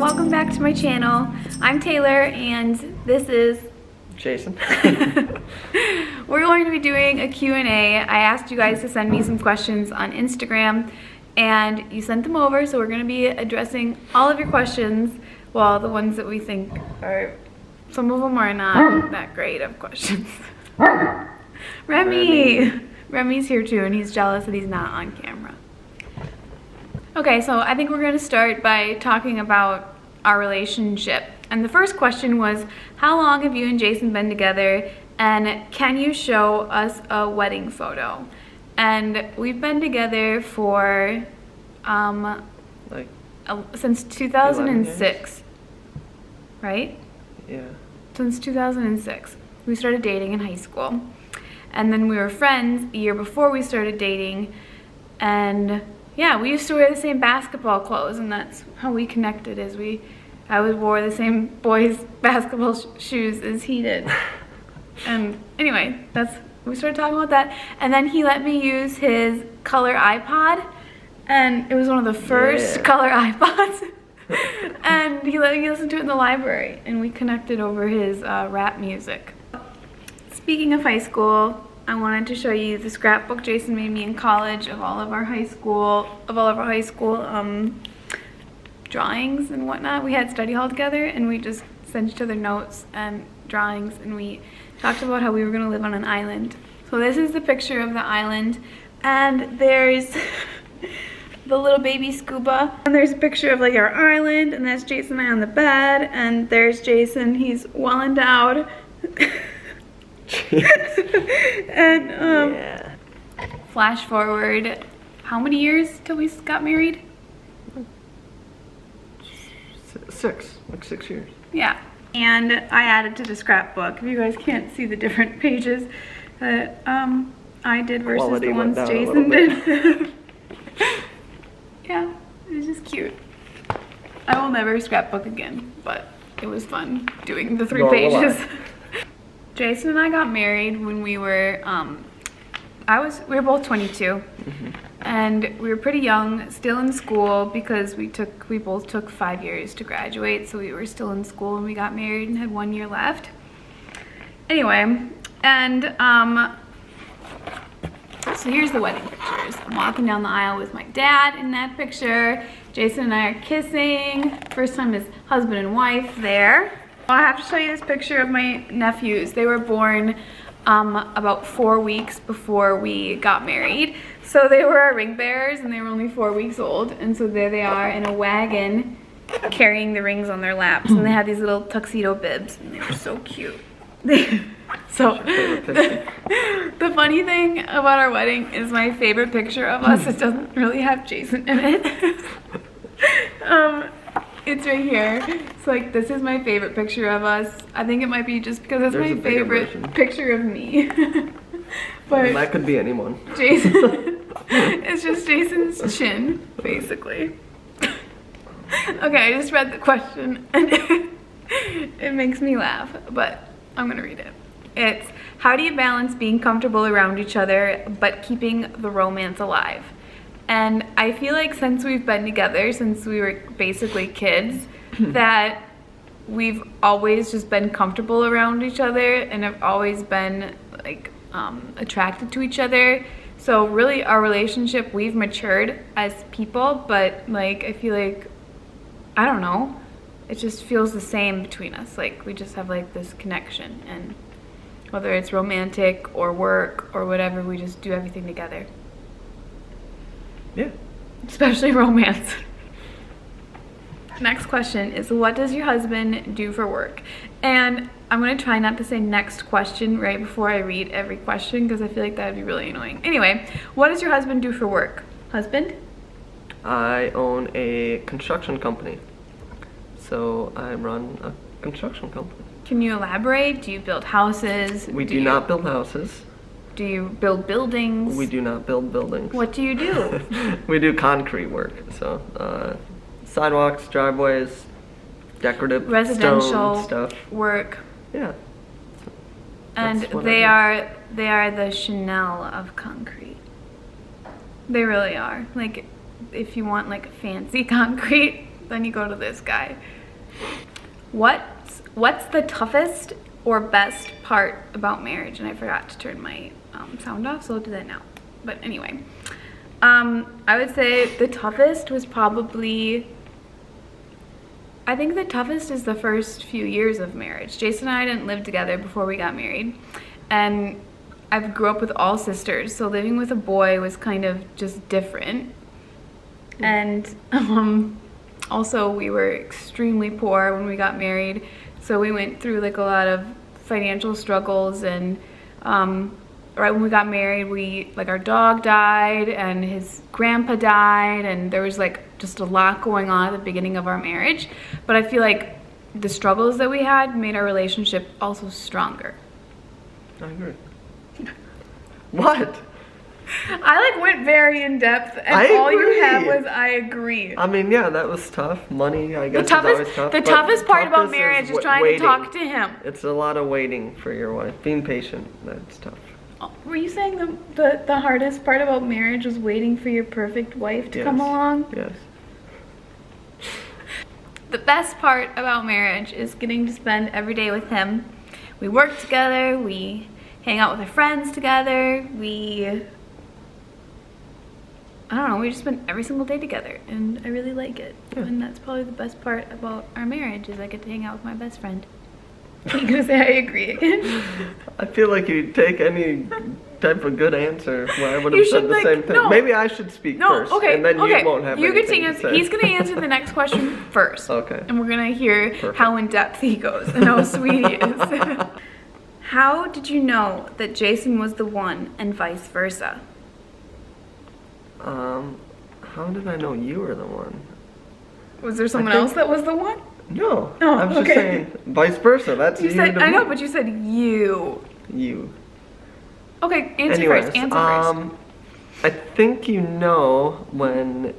welcome back to my channel. I'm Taylor and this is Jason. We're going to be doing a Q&A. I asked you guys to send me some questions on Instagram and you sent them over, so we're going to be addressing all of your questions. Well, the ones that we think are, some of them are not that great of questions. Remy's here too and he's jealous that he's not on camera. Okay, so I think we're going to start by talking about our relationship. And the first question was, how long have you and Jason been together? And can you show us a wedding photo? And we've been together for since 2006, right? Yeah. Since 2006. We started dating in high school. And then we were friends the year before we started dating. And yeah, we used to wear the same basketball clothes, and that's how we connected. I wore the same boys' basketball shoes as he did. And anyway, we started talking about that. And then he let me use his color iPod, and it was one of the first color iPods. And he let me listen to it in the library, and we connected over his rap music. Speaking of high school, I wanted to show you the scrapbook Jason made me in college of all of our high school drawings and whatnot. We had study hall together and we just sent each other notes and drawings, and we talked about how we were going to live on an island. So this is the picture of the island, and there's the little baby scuba, and there's a picture of like our island, and that's Jason and I on the bed, and there's Jason, he's well endowed. And yeah. Flash forward, how many years till we got married? 6 years. Yeah. And I added to the scrapbook, if you guys can't see the different pages that I did versus Quality the ones went down Jason did. Yeah, it was just cute. I will never scrapbook again, but it was fun doing the 3 pages. Jason and I got married when we were, we were both 22, and we were pretty young, still in school, because we both took 5 years to graduate, so we were still in school when we got married and had 1 year left. Anyway, and so here's the wedding pictures. I'm walking down the aisle with my dad in that picture. Jason and I are kissing. First time as husband and wife there. I have to show you this picture of my nephews. They were born about 4 weeks before we got married. So they were our ring bearers and they were only 4 weeks old. And so there they are in a wagon carrying the rings on their laps. And they had these little tuxedo bibs and they were so cute. So the funny thing about our wedding is my favorite picture of us, it doesn't really have Jason in it. It's right here. It's like, this is my favorite picture of us. I think it might be just because it's my favorite picture of me. But that could be anyone. Jason, it's just Jason's chin, basically. Okay, I just read the question and it makes me laugh, but I'm gonna read it. It's, how do you balance being comfortable around each other but keeping the romance alive? And I feel like since we've been together, since we were basically kids, that we've always just been comfortable around each other and have always been like attracted to each other. So really our relationship, we've matured as people, but like I feel like, I don't know, it just feels the same between us. Like we just have like this connection, and whether it's romantic or work or whatever, we just do everything together. Yeah. Especially romance. Next question is, what does your husband do for work? And I'm going to try not to say next question right before I read every question because I feel like that would be really annoying. Anyway, what does your husband do for work? Husband? I own a construction company. So I run a construction company. Can you elaborate? Do you build houses? We do not build houses. Do you build buildings? We do not build buildings. What do you do? We do concrete work. So sidewalks, driveways, decorative residential stone stuff. Work. Yeah. And they are the Chanel of concrete. They really are. Like, if you want like fancy concrete, then you go to this guy. What's the toughest or best part about marriage? And I forgot to turn my sound off, so I'll do that now. But anyway, I would say the toughest was probably, I think the toughest is the first few years of marriage. Jason and I didn't live together before we got married, and I grew up with all sisters, so living with a boy was kind of just different. And also we were extremely poor when we got married, so we went through like a lot of financial struggles. And right when we got married, our dog died and his grandpa died, and there was like just a lot going on at the beginning of our marriage. But I feel like the struggles that we had made our relationship also stronger. I agree. What? I went very in depth, and all you had was I agree. I mean, yeah, that was tough. Money, I guess, is always tough. The toughest part about marriage is trying to talk to him. It's a lot of waiting for your wife. Being patient, that's tough. Were you saying the hardest part about marriage was waiting for your perfect wife to come along? Yes. The best part about marriage is getting to spend every day with him. We work together, we hang out with our friends together, we just spend every single day together, and I really like it. Yeah. And that's probably the best part about our marriage, is I get to hang out with my best friend. Are you gonna say I agree again? I feel like you'd take any type of good answer where I would have said the same thing. No. Maybe I should speak first, and then you won't have anything to say. He's gonna answer the next question first. Okay. And we're gonna hear how in depth he goes and how sweet he is. How did you know that Jason was the one and vice versa? How did I know you were the one? Was there someone else that was the one? No. Oh, I was just saying vice versa. That's you. Said, I know, but you said you. You. Okay, answer first. I think you know when.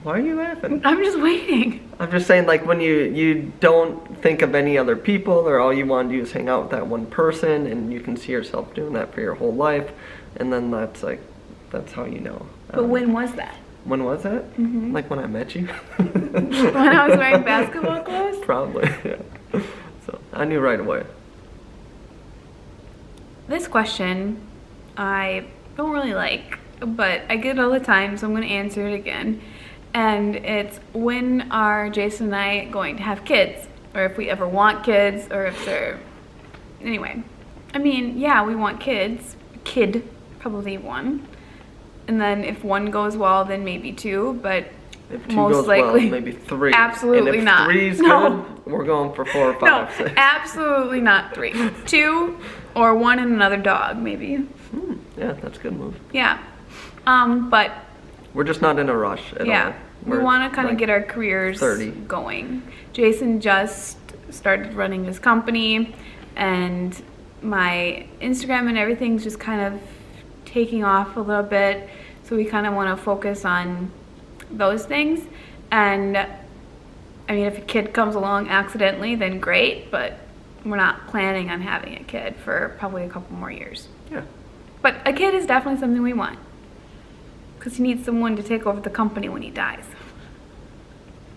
Why are you laughing? I'm just waiting. I'm just saying, like, when you don't think of any other people, or all you want to do is hang out with that one person, and you can see yourself doing that for your whole life, and then that's how you know. But when was that? When was that? Mm-hmm. Like when I met you? When I was wearing basketball clothes? Probably, yeah. So I knew right away. This question I don't really like, but I get it all the time, so I'm going to answer it again. And it's, when are Jason and I going to have kids? Or if we ever want kids, or if they're... Anyway. I mean, yeah, we want kids. Kid, probably one. And then if one goes well, then maybe two, but if two most goes likely, well, maybe three. Absolutely and if not. Three's good, we're going for 4 or 5. No, 6. Absolutely not 3. 2 or 1 and another dog, maybe. Yeah, that's a good move. Yeah, but we're just not in a rush at all. Yeah, we want to kind of get our careers going. Jason just started running his company, and my Instagram and everything's just kind of taking off a little bit, so we kind of want to focus on those things. And I mean, if a kid comes along accidentally, then great, but we're not planning on having a kid for probably a couple more years. Yeah. But a kid is definitely something we want, because he needs someone to take over the company when he dies.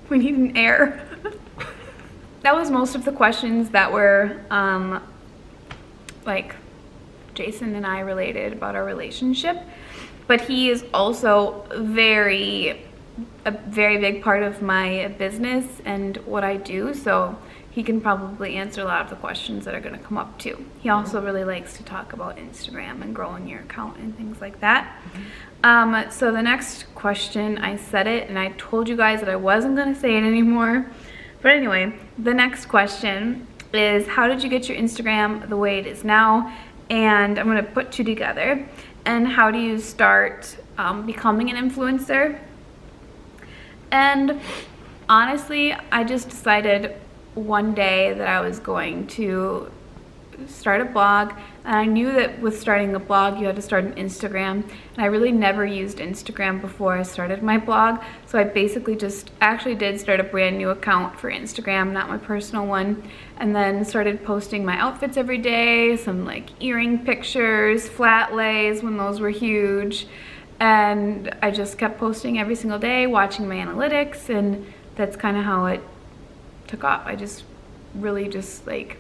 We need an heir. That was most of the questions that were like Jason and I related about our relationship, but he is also a very big part of my business and what I do, so he can probably answer a lot of the questions that are going to come up too. He also really likes to talk about Instagram and growing your account and things like that. So the next question, I said it and I told you guys that I wasn't going to say it anymore, but anyway, the next question is, how did you get your Instagram the way it is now? And I'm going to put 2 together. And how do you start becoming an influencer? And honestly, I just decided one day that I was going to start a blog, and I knew that with starting a blog you had to start an Instagram, and I really never used Instagram before I started my blog, so I basically actually did start a brand new account for Instagram, not my personal one, and then started posting my outfits every day, some like earring pictures, flat lays when those were huge, and I just kept posting every single day, watching my analytics, and that's kind of how it took off. I just really just like,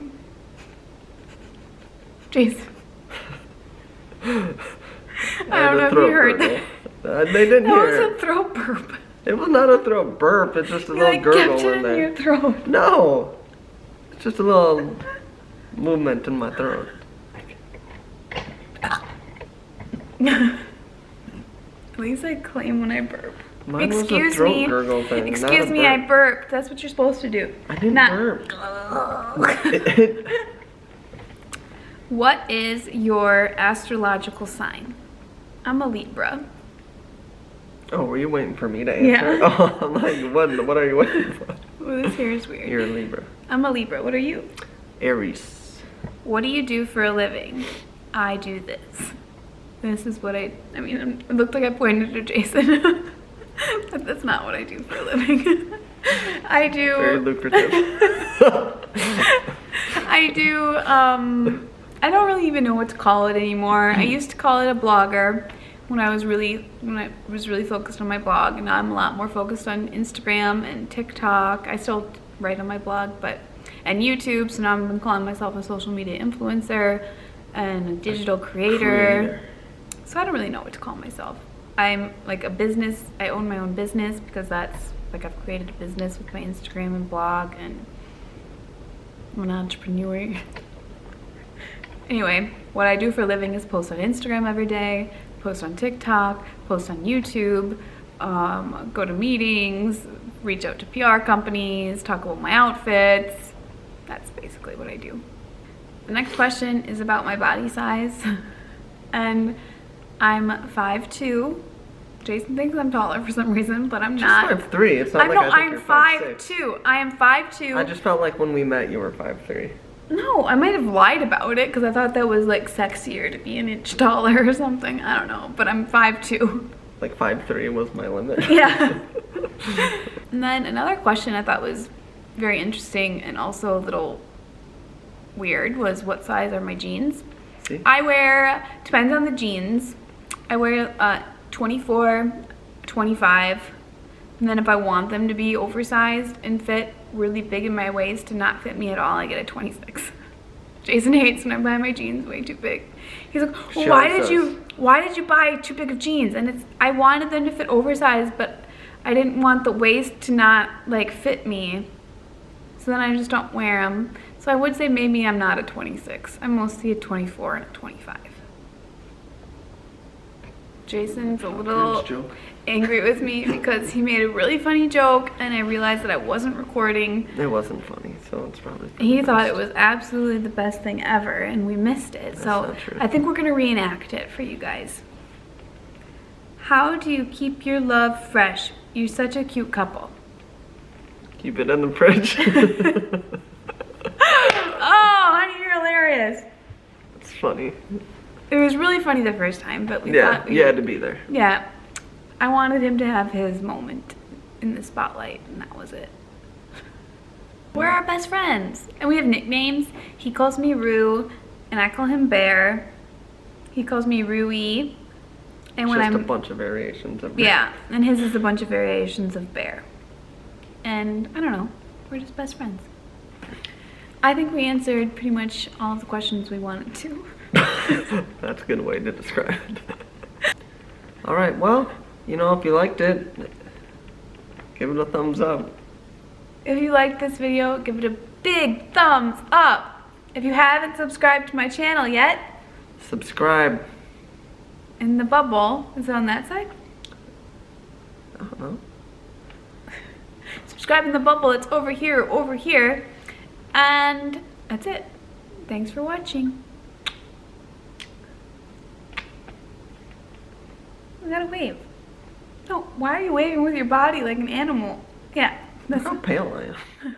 Jason. I don't know if you heard that. They didn't hear That it. was a throat burp. It was not a throat burp. It's just a You little like gurgle kept it in in your there. throat. No, it's just a little movement in my throat. At least I claim when I burp. Mine was a Excuse throat me. gurgle thing, not Excuse a me, I burp. burped. That's what you're supposed to do. I didn't Not- burp. What is your astrological sign? I'm a Libra. Oh, were you waiting for me to answer? Yeah. Oh, I'm like, what are you waiting for? Well, this hair is weird. You're a Libra. I'm a Libra. What are you? Aries. What do you do for a living? I do this. This is what I mean, it looked like I pointed to Jason. But that's not what I do for a living. I do... Very lucrative. I do, I don't really even know what to call it anymore. I used to call it a blogger when I was really focused on my blog, and now I'm a lot more focused on Instagram and TikTok. I still write on my blog, and YouTube, so now I'm calling myself a social media influencer and a digital creator. So I don't really know what to call myself. I'm like a business, I own my own business because that's, like, I've created a business with my Instagram and blog, and I'm an entrepreneur. Anyway, what I do for a living is post on Instagram every day, post on TikTok, post on YouTube, go to meetings, reach out to PR companies, talk about my outfits. That's basically what I do. The next question is about my body size. And I'm 5'2". Jason thinks I'm taller for some reason, but I'm not. Just 5'3". It's not like I think I'm you're 5'6". 5'2". I am 5'2". I just felt like when we met you were 5'3". No, I might have lied about it because I thought that was like sexier to be an inch taller or something. I don't know, but I'm 5'2". Like 5'3" was my limit. Yeah. And then another question I thought was very interesting and also a little weird was, what size are my jeans? See? I wear, depends on the jeans, I wear 24, 25, and then if I want them to be oversized and fit really big in my waist to not fit me at all, I get a 26. Jason hates when I buy my jeans way too big. He's like, well, why did you buy too big of jeans? And I wanted them to fit oversized, but I didn't want the waist to not like fit me. So then I just don't wear them. So I would say maybe I'm not a 26. I'm mostly a 24 and a 25. Jason's a little angry with me because he made a really funny joke and I realized that I wasn't recording. It wasn't funny, so it's probably He thought it was absolutely the best thing ever and we missed it. That's So not true. I think we're gonna reenact it for you guys. How do you keep your love fresh? You're such a cute couple. Keep it in the fridge. Oh, honey, you're hilarious. It's funny. It was really funny the first time, but we Yeah, thought we you had to be there. Yeah, I wanted him to have his moment in the spotlight, and that was it. We're our best friends, and we have nicknames. He calls me Rue, and I call him Bear. He calls me Rui, and when Just I'm a bunch of variations of yeah, and his is a bunch of variations of Bear. And I don't know, we're just best friends. I think we answered pretty much all of the questions we wanted to. That's a good way to describe it. All right, well, you know, if you liked it, give it a thumbs up. If you liked this video, give it a big thumbs up. If you haven't subscribed to my channel yet, Subscribe. in the bubble, is it on that side? I don't know. Subscribe in the bubble, it's over here. And that's it. Thanks for watching. We gotta wave. No, why are you waving with your body like an animal? Yeah. Look how pale I am.